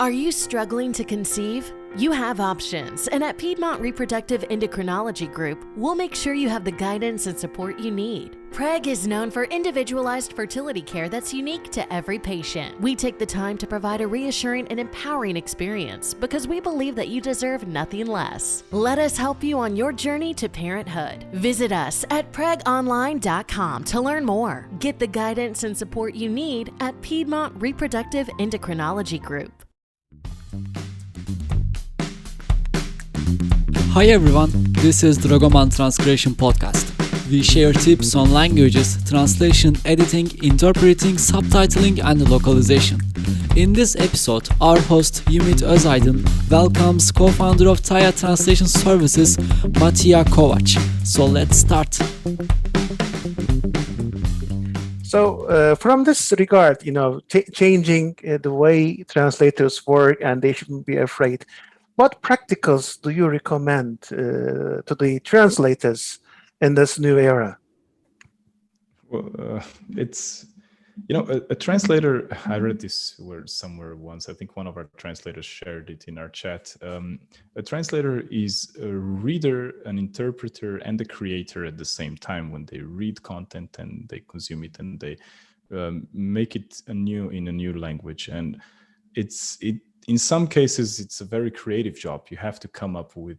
Are you struggling to conceive? You have options, and at Piedmont Reproductive Endocrinology Group, we'll make sure you have the guidance and support you need. PREG is known for individualized fertility care that's unique to every patient. We take the time to provide a reassuring and empowering experience because we believe that you deserve nothing less. Let us help you on your journey to parenthood. Visit us at pregonline.com to learn more. Get the guidance and support you need at Piedmont Reproductive Endocrinology Group. Hi everyone, this is Dragoman Transcription Podcast. We share tips on languages, translation, editing, interpreting, subtitling, and localization. In this episode, our host Ümit Özaydın welcomes co-founder of Taya Translation Services, Matija Kovac. So let's start. So from this regard, changing the way translators work, and they shouldn't be afraid. What practicals do you recommend to the translators in this new era? Well, it's, a translator, I read this word somewhere once. I think one of our translators shared it in our chat. A translator is a reader, an interpreter, and a creator at the same time when they read content and they consume it and they make it in a new language. And in some cases, it's a very creative job. You have to come up with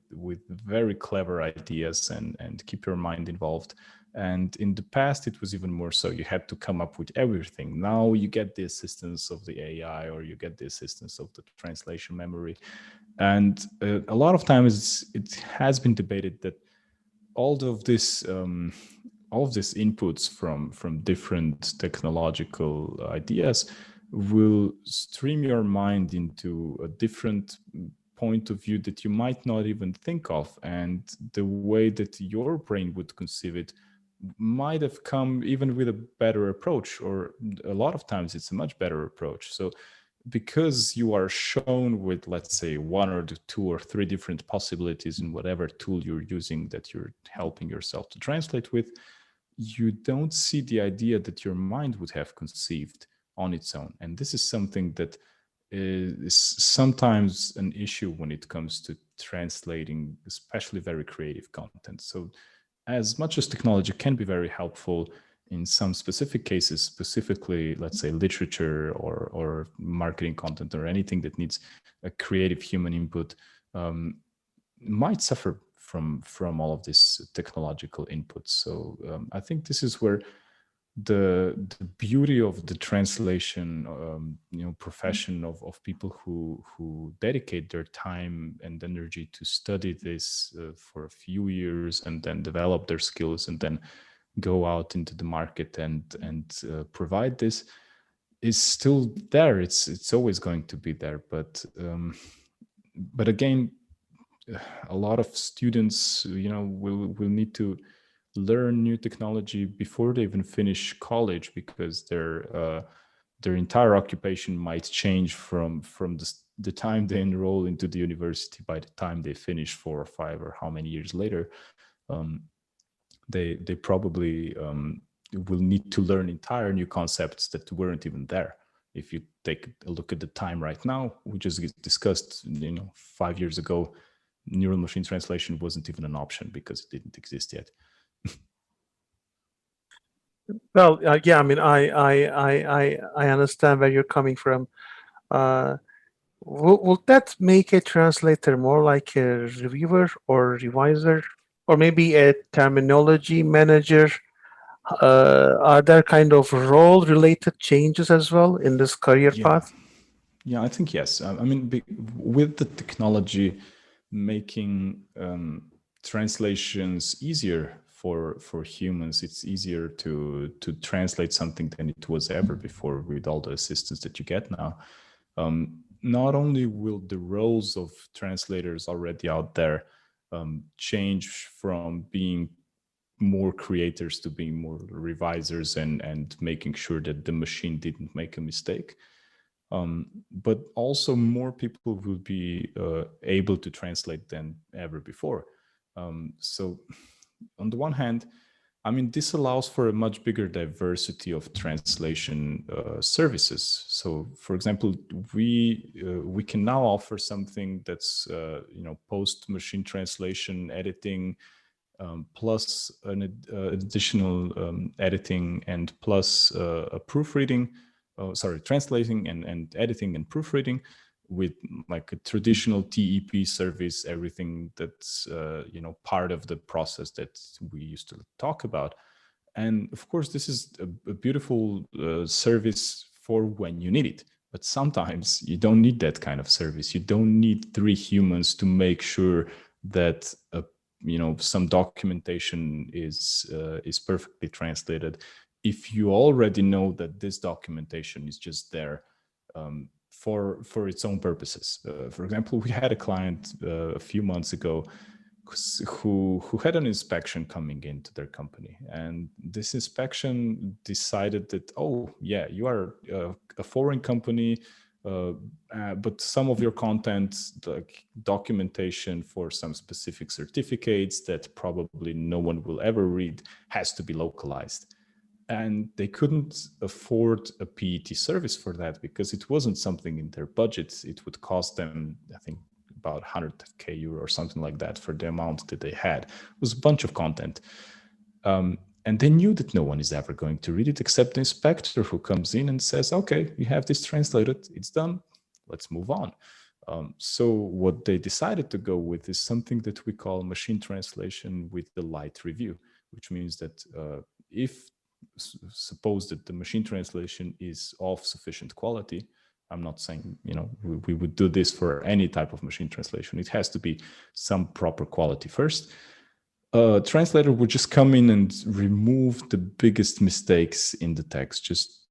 very clever ideas and keep your mind involved. And in the past, it was even more so. You had to come up with everything. Now you get the assistance of the AI, or you get the assistance of the translation memory. And a lot of times it has been debated that all of this inputs from different technological ideas will stream your mind into a different point of view that you might not even think of. And the way that your brain would conceive it might have come even with a better approach, or a lot of times it's a much better approach. So because you are shown with, let's say, one or two or three different possibilities in whatever tool you're using that you're helping yourself to translate with, you don't see the idea that your mind would have conceived on its own. And this is something that is sometimes an issue when it comes to translating, especially very creative content. So as much as technology can be very helpful in some specific cases, specifically, let's say, literature or marketing content or anything that needs a creative human input, might suffer from all of this technological input. So I think this is where the beauty of the translation profession of people who dedicate their time and energy to study this for a few years and then develop their skills and then go out into the market and provide this is still there. It's always going to be there, but again, a lot of students will need to learn new technology before they even finish college, because their entire occupation might change from the time they enroll into the university by the time they finish 4 or 5 or how many years later. They probably will need to learn entire new concepts that weren't even there. If you take a look at the time right now, we just discussed 5 years ago, neural machine translation wasn't even an option because it didn't exist yet. Well, yeah, I mean, I understand where you're coming from. Will that make a translator more like a reviewer or reviser, or maybe a terminology manager? Are there kind of role-related changes as well in this career path? Yeah, I think yes. I mean, with the technology making translations easier for humans, it's easier to translate something than it was ever before with all the assistance that you get now. Not only will the roles of translators already out there change from being more creators to being more revisers and making sure that the machine didn't make a mistake, but also more people will be able to translate than ever before. So on the one hand, I mean, this allows for a much bigger diversity of translation services. So, for example, we can now offer something that's post machine translation editing, plus an additional editing, and plus a proofreading. Translating and editing and proofreading, with like a traditional TEP service, everything that's part of the process that we used to talk about. And of course, this is a beautiful service for when you need it. But sometimes you don't need that kind of service. You don't need 3 humans to make sure that some documentation is perfectly translated. If you already know that this documentation is just there for its own purposes. For example, we had a client a few months ago who had an inspection coming into their company, and this inspection decided that, oh yeah, you are a foreign company, but some of your content, like documentation for some specific certificates that probably no one will ever read, has to be localized. And they couldn't afford a PET service for that because it wasn't something in their budget. It would cost them, I think, about 100k euro or something like that for the amount that they had. It was a bunch of content. And they knew that no one is ever going to read it except the inspector, who comes in and says, okay, you have this translated, it's done, let's move on. So what they decided to go with is something that we call machine translation with the light review, which means that if suppose that the machine translation is of sufficient quality, I'm not saying, we would do this for any type of machine translation. It has to be some proper quality first. Translator would just come in and remove the biggest mistakes in the text. Just,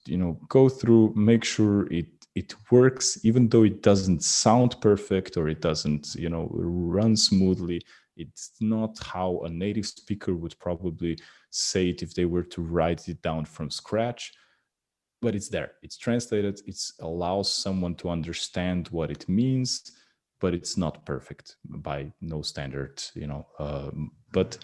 go through, make sure it works, even though it doesn't sound perfect or it doesn't, run smoothly. It's not how a native speaker would probably say it if they were to write it down from scratch. But it's there, it's translated, it allows someone to understand what it means, but it's not perfect by no standard, but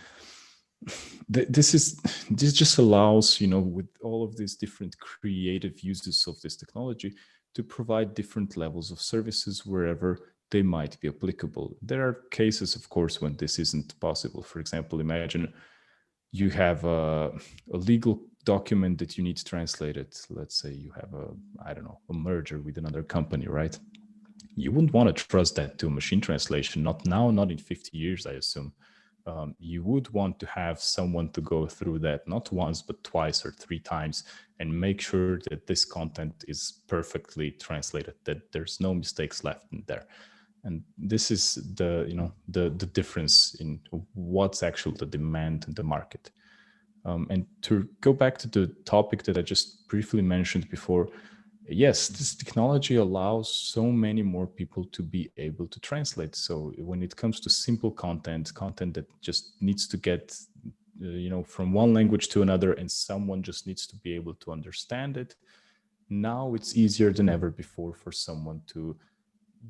this just allows, with all of these different creative uses of this technology, to provide different levels of services wherever they might be applicable. There are cases, of course, when this isn't possible. For example, imagine you have a legal document that you need translated. Let's say you have a merger with another company, right? You wouldn't want to trust that to a machine translation, not now, not in 50 years, I assume. You would want to have someone to go through that, not once, but twice or 3 times, and make sure that this content is perfectly translated, that there's no mistakes left in there. And this is the difference in what's actually the demand in the market. And to go back to the topic that I just briefly mentioned before, yes, this technology allows so many more people to be able to translate. So when it comes to simple content that just needs to get, from one language to another, and someone just needs to be able to understand it, now it's easier than ever before for someone to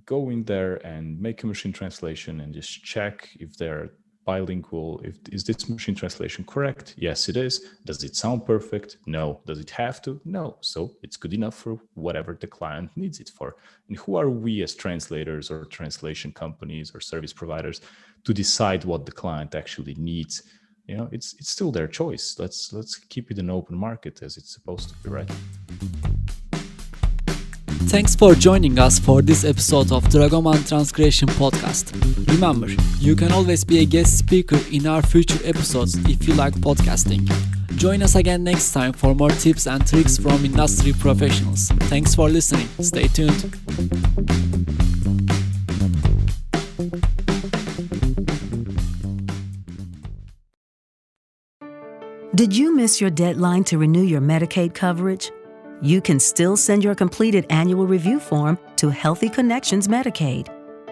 go in there and make a machine translation and just check if they're bilingual. Is this machine translation correct? Yes, it is. Does it sound perfect? No. Does it have to? No. So it's good enough for whatever the client needs it for. And who are we as translators or translation companies or service providers to decide what the client actually needs? It's still their choice. Let's keep it an open market as it's supposed to be, right? Thanks for joining us for this episode of Dragoman Transcription Podcast. Remember, you can always be a guest speaker in our future episodes if you like podcasting. Join us again next time for more tips and tricks from industry professionals. Thanks for listening. Stay tuned. Did you miss your deadline to renew your Medicaid coverage? You can still send your completed annual review form to Healthy Connections Medicaid.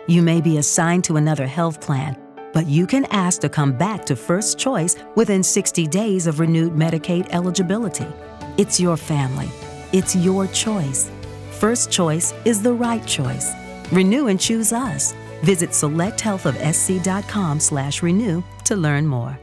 You may be assigned to another health plan, but you can ask to come back to First Choice within 60 days of renewed Medicaid eligibility. It's your family. It's your choice. First Choice is the right choice. Renew and choose us. Visit selecthealthofsc.com/renew to learn more.